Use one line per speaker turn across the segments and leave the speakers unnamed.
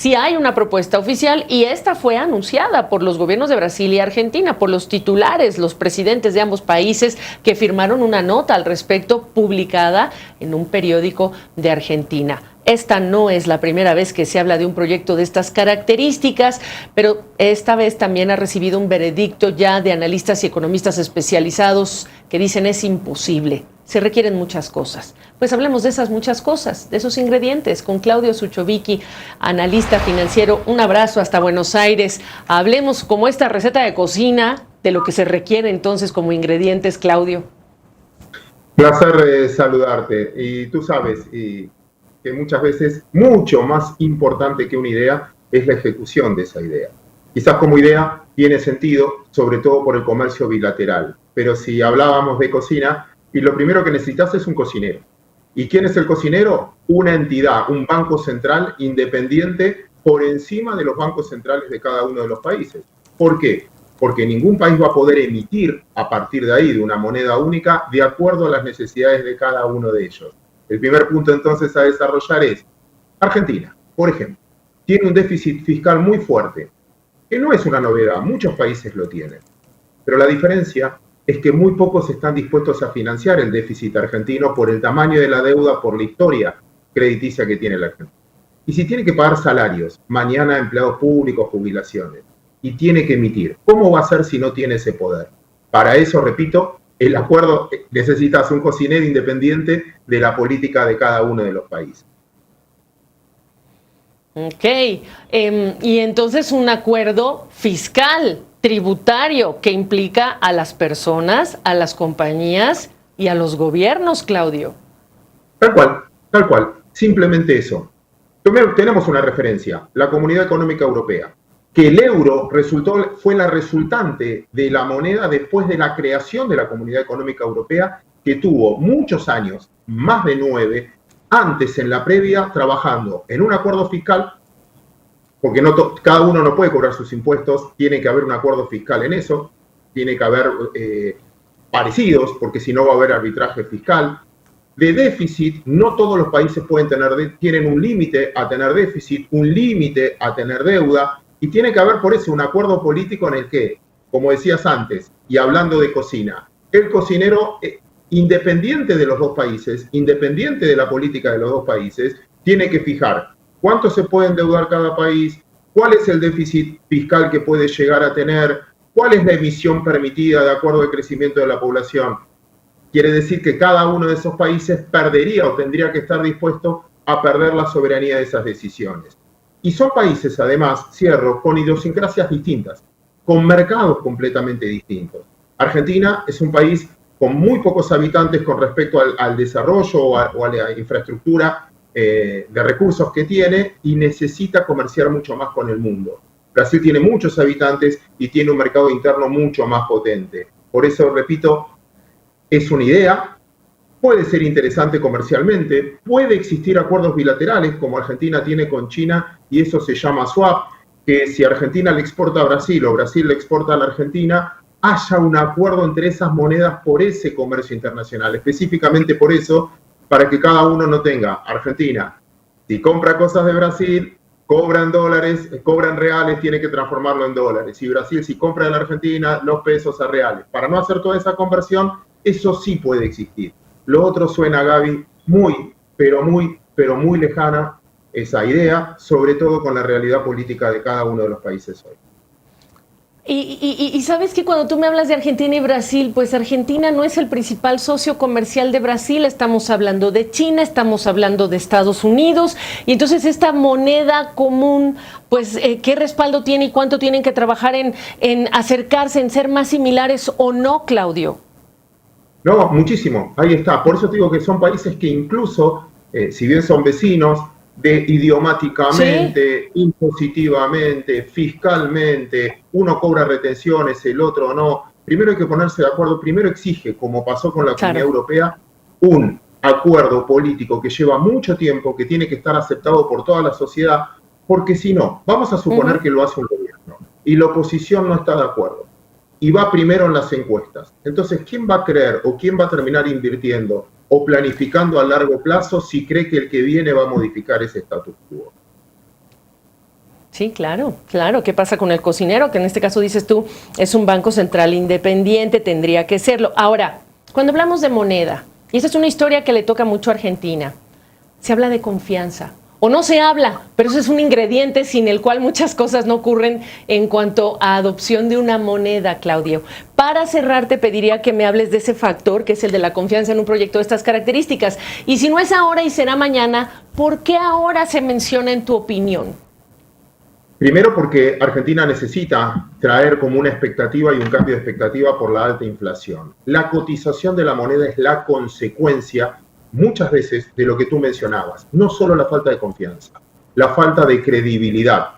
Sí hay una propuesta oficial y esta fue anunciada por los gobiernos de Brasil y Argentina, por los titulares, los presidentes de ambos países que firmaron una nota al respecto publicada en un periódico de Argentina. Esta no es la primera vez que se habla de un proyecto de estas características, pero esta vez también ha recibido un veredicto ya de analistas y economistas especializados que dicen es imposible. Se requieren muchas cosas. Pues hablemos de esas muchas cosas, de esos ingredientes, con Claudio Suchovicki, analista financiero. Un abrazo hasta Buenos Aires. Hablemos como esta receta de cocina, de lo que se requiere entonces como ingredientes, Claudio.
Placer saludarte. Y tú sabes que muchas veces mucho más importante que una idea es la ejecución de esa idea. Quizás como idea tiene sentido, sobre todo por el comercio bilateral. Pero si hablábamos de cocina, y lo primero que necesitas es un cocinero. ¿Y quién es el cocinero? Una entidad, un banco central independiente por encima de los bancos centrales de cada uno de los países. ¿Por qué? Porque ningún país va a poder emitir a partir de ahí de una moneda única de acuerdo a las necesidades de cada uno de ellos. El primer punto entonces a desarrollar es Argentina, por ejemplo, tiene un déficit fiscal muy fuerte, que no es una novedad, muchos países lo tienen, pero la diferencia es que muy pocos están dispuestos a financiar el déficit argentino por el tamaño de la deuda, por la historia crediticia que tiene la Argentina. Y si tiene que pagar salarios, mañana empleados públicos, jubilaciones, y tiene que emitir, ¿cómo va a ser si no tiene ese poder? Para eso, repito, el acuerdo, necesitas un cocinero independiente de la política de cada uno de los países.
Ok, y entonces un acuerdo fiscal, tributario, que implica a las personas, a las compañías y a los gobiernos, Claudio.
Tal cual, simplemente eso. Primero tenemos una referencia, la Comunidad Económica Europea, que el euro fue la resultante de la moneda después de la creación de la Comunidad Económica Europea, que tuvo muchos años, más de 9, antes en la previa, trabajando en un acuerdo fiscal, porque cada uno no puede cobrar sus impuestos, tiene que haber un acuerdo fiscal en eso, tiene que haber parecidos, porque si no va a haber arbitraje fiscal. De déficit, no todos los países tienen un límite a tener déficit, un límite a tener deuda, y tiene que haber por eso un acuerdo político en el que, como decías antes, y hablando de cocina, el cocinero, independiente de los dos países, independiente de la política de los dos países, tiene que fijar cuánto se puede endeudar cada país, cuál es el déficit fiscal que puede llegar a tener, cuál es la emisión permitida de acuerdo al crecimiento de la población. Quiere decir que cada uno de esos países perdería o tendría que estar dispuesto a perder la soberanía de esas decisiones. Y son países, además, cierro, con idiosincrasias distintas, con mercados completamente distintos. Argentina es un país con muy pocos habitantes con respecto al desarrollo o a la infraestructura de recursos que tiene y necesita comerciar mucho más con el mundo. Brasil tiene muchos habitantes y tiene un mercado interno mucho más potente. Por eso, repito, es una idea, puede ser interesante comercialmente, puede existir acuerdos bilaterales como Argentina tiene con China y eso se llama swap, que si Argentina le exporta a Brasil o Brasil le exporta a la Argentina, haya un acuerdo entre esas monedas por ese comercio internacional, específicamente por eso, para que cada uno no tenga. Argentina, si compra cosas de Brasil, cobran dólares, cobran reales, tiene que transformarlo en dólares. Y Brasil, si compra de la Argentina, los pesos a reales. Para no hacer toda esa conversión, eso sí puede existir. Lo otro suena, Gaby, pero muy lejana esa idea, sobre todo con la realidad política de cada uno de los países hoy.
Y sabes que cuando tú me hablas de Argentina y Brasil, pues Argentina no es el principal socio comercial de Brasil, estamos hablando de China, estamos hablando de Estados Unidos, y entonces esta moneda común, pues ¿qué respaldo tiene y cuánto tienen que trabajar en acercarse, en ser más similares o no, Claudio?
No, muchísimo, ahí está. Por eso te digo que son países que incluso, si bien son vecinos, idiomáticamente, ¿sí?, impositivamente, fiscalmente, uno cobra retenciones, el otro no. Primero hay que ponerse de acuerdo, primero exige, como pasó con la Comunidad Europea, un acuerdo político que lleva mucho tiempo, que tiene que estar aceptado por toda la sociedad, porque si no, vamos a suponer que lo hace un gobierno y la oposición no está de acuerdo y va primero en las encuestas. Entonces, ¿quién va a creer o quién va a terminar invirtiendo o planificando a largo plazo si cree que el que viene va a modificar ese status quo?
Sí, claro, claro. ¿Qué pasa con el cocinero? Que en este caso dices tú, es un banco central independiente, tendría que serlo. Ahora, cuando hablamos de moneda, y esa es una historia que le toca mucho a Argentina, se habla de confianza. O no se habla, pero eso es un ingrediente sin el cual muchas cosas no ocurren en cuanto a adopción de una moneda, Claudio. Para cerrar, te pediría que me hables de ese factor, que es el de la confianza en un proyecto de estas características. Y si no es ahora y será mañana, ¿por qué ahora se menciona en tu opinión?
Primero porque Argentina necesita traer como una expectativa y un cambio de expectativa por la alta inflación. La cotización de la moneda es la consecuencia muchas veces de lo que tú mencionabas, no solo la falta de confianza, la falta de credibilidad,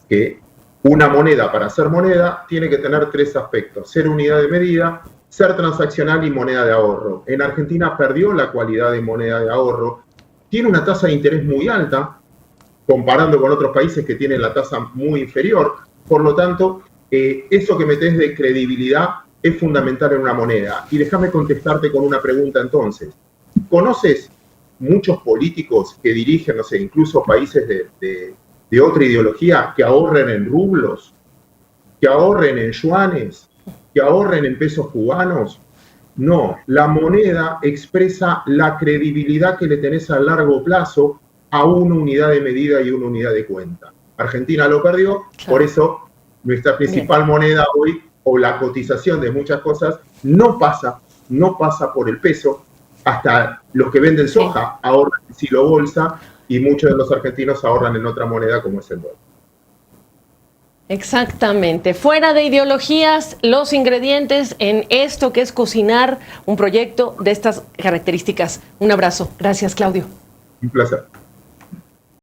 que una moneda para ser moneda tiene que tener tres aspectos: ser unidad de medida, ser transaccional y moneda de ahorro. En Argentina perdió la cualidad de moneda de ahorro, tiene una tasa de interés muy alta, comparando con otros países que tienen la tasa muy inferior. Por lo tanto, eso que metés de credibilidad es fundamental en una moneda. Y déjame contestarte con una pregunta entonces. ¿Conoces muchos políticos que dirigen, no sé, incluso países de otra ideología, que ahorren en rublos, que ahorren en yuanes, que ahorren en pesos cubanos? No, la moneda expresa la credibilidad que le tenés a largo plazo a una unidad de medida y una unidad de cuenta. Argentina lo perdió, claro. Por eso nuestra principal moneda hoy, o la cotización de muchas cosas, no pasa por el peso. Hasta los que venden soja ahorran en silo bolsa, y muchos de los argentinos ahorran en otra moneda como es el dólar.
Exactamente. Fuera de ideologías, los ingredientes en esto que es cocinar un proyecto de estas características. Un abrazo. Gracias, Claudio.
Un placer.